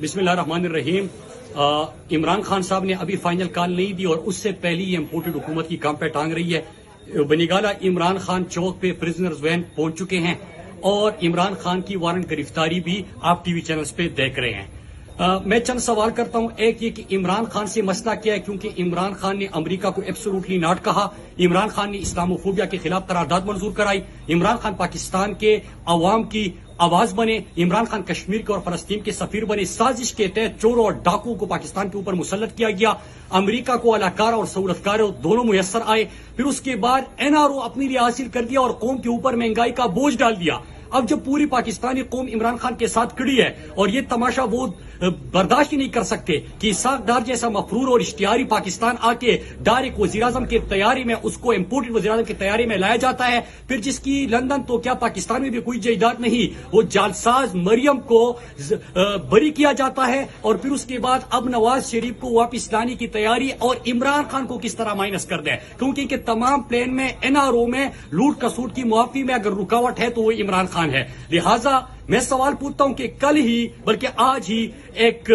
بسم اللہ الرحمن الرحیم۔ عمران خان صاحب نے ابھی فائنل کال نہیں دی اور اس سے پہلے یہ امپورٹڈ حکومت کی کام پہ ٹانگ رہی ہے۔ بنیگالہ عمران خان چوک پہ پرزنرز وین پہنچ چکے ہیں اور عمران خان کی وارنٹ گرفتاری بھی آپ ٹی وی چینلز پہ دیکھ رہے ہیں۔ میں چند سوال کرتا ہوں۔ ایک یہ کہ عمران خان سے مسئلہ کیا ہے، کیونکہ عمران خان نے امریکہ کو ایبسولوٹلی ناٹ کہا، عمران خان نے اسلاموفوبیا کے خلاف قرارداد منظور کرائی، عمران خان پاکستان کے عوام کی آواز بنے، عمران خان کشمیر کے اور فلسطین کے سفیر بنے، سازش کے تحت چوروں اور ڈاکوؤں کو پاکستان کے اوپر مسلط کیا گیا، امریکہ کو الاکار اور سہولتکار دونوں میسر آئے، پھر اس کے بعد NRO اپنی لیے حاصل کر دیا اور قوم کے اوپر مہنگائی کا بوجھ ڈال دیا۔ اب جب پوری پاکستانی قوم عمران خان کے ساتھ کھڑی ہے اور یہ تماشا وہ برداشت ہی نہیں کر سکتے کہ اسحاق ڈار جیسا مفرور اور اشتہاری پاکستان آ کے ڈائریکٹ وزیراعظم کی تیاری میں اس کو امپورٹڈ وزیراعظم کی تیاری میں لایا جاتا ہے، پھر جس کی لندن تو کیا پاکستان میں بھی کوئی جائیداد نہیں، وہ جعلساز مریم کو بری کیا جاتا ہے، اور پھر اس کے بعد اب نواز شریف کو واپس لانے کی تیاری اور عمران خان کو کس طرح مائنس کر دے، کیونکہ کہ تمام پلان میں NRO میں لوٹ کسوٹ کی معافی میں اگر رکاوٹ ہے تو وہ عمران خان ہے۔ لہٰذا میں سوال پوچھتا ہوں کہ کل ہی بلکہ آج ہی ایک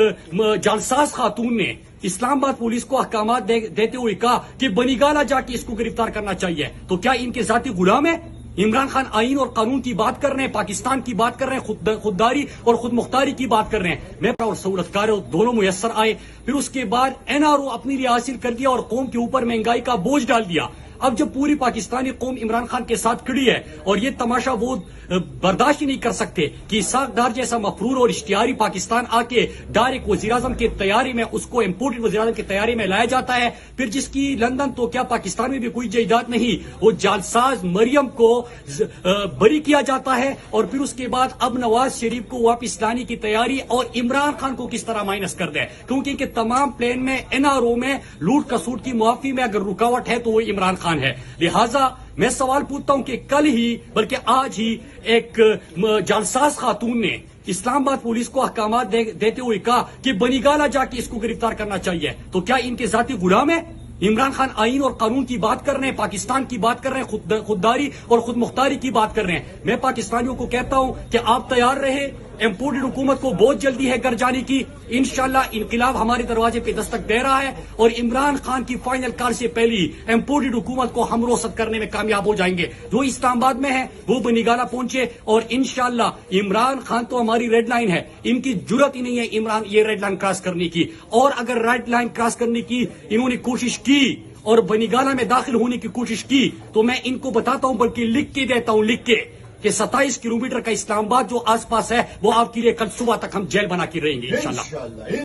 جعلساز خاتون نے اسلام آباد پولیس کو احکامات دیتے ہوئے کہا کہ بنیگالہ جا کے اس کو گرفتار کرنا چاہیے، تو کیا ان کے ذاتی غلام ہے؟ عمران خان آئین اور قانون کی بات کر رہے ہیں، پاکستان کی بات کر رہے ہیں، خودداری اور خود مختاری کی بات کر رہے ہیں، میں اور سہولتکار دونوں میسر آئے، پھر اس کے بعد NRO اپنی لیے حاصل کر دیا اور قوم کے اوپر مہنگائی کا بوجھ ڈال دیا۔ اب جب پوری پاکستانی قوم عمران خان کے ساتھ کھڑی ہے اور یہ تماشا وہ برداشت ہی نہیں کر سکتے کہ اسحاق ڈار جیسا مفرور اور اشتہاری پاکستان آ کے ڈائریکٹ وزیراعظم کی تیاری میں اس کو امپورٹڈ وزیراعظم کی تیاری میں لایا جاتا ہے، پھر جس کی لندن تو کیا پاکستان میں بھی کوئی جائیداد نہیں، وہ جعلساز مریم کو بری کیا جاتا ہے، اور پھر اس کے بعد اب نواز شریف کو واپس لانے کی تیاری اور عمران خان کو کس طرح مائنس کر دے، کیونکہ کہ تمام پلان میں NRO میں لوٹ کسوٹ کی معافی میں اگر رکاوٹ ہے تو وہ عمران خان ہے۔ لہٰذا میں سوال پوچھتا ہوں کہ کل ہی بلکہ آج ہی ایک جعلساز خاتون نے اسلام آباد پولیس کو احکامات دیتے ہوئے کہا کہ بنیگالہ جا کے اس کو گرفتار کرنا چاہیے، تو کیا ان کے ذاتی غلام ہے؟ عمران خان آئین اور قانون کی بات کر رہے ہیں، پاکستان کی بات کر رہے ہیں، خودداری اور خود مختاری کی بات کر رہے ہیں۔ میں پاکستانیوں کو کہتا ہوں کہ آپ تیار رہے، امپورٹڈ حکومت کو بہت جلدی ہے گھر جانے کی، انشاءاللہ انقلاب ہمارے دروازے پہ دستک دے رہا ہے، اور عمران خان کی فائنل کال سے پہلی امپورٹڈ حکومت کو ہم روسد کرنے میں کامیاب ہو جائیں گے۔ جو اسلام آباد میں ہے وہ بنیگالہ پہنچے، اور انشاءاللہ عمران خان تو ہماری ریڈ لائن ہے، ان کی جرت ہی نہیں ہے عمران یہ ریڈ لائن کراس کرنے کی، اور اگر ریڈ لائن کراس کرنے کی انہوں نے کوشش کی اور بنیگالہ میں داخل ہونے کی کوشش کی تو میں ان کو بتاتا ہوں، بلکہ لکھ کے دیتا ہوں، لکھ کے کہ 27 کلومیٹر کا اسلام آباد جو آس پاس ہے وہ آپ کے لیے کل صبح تک ہم جیل بنا کے رہیں گے انشاءاللہ۔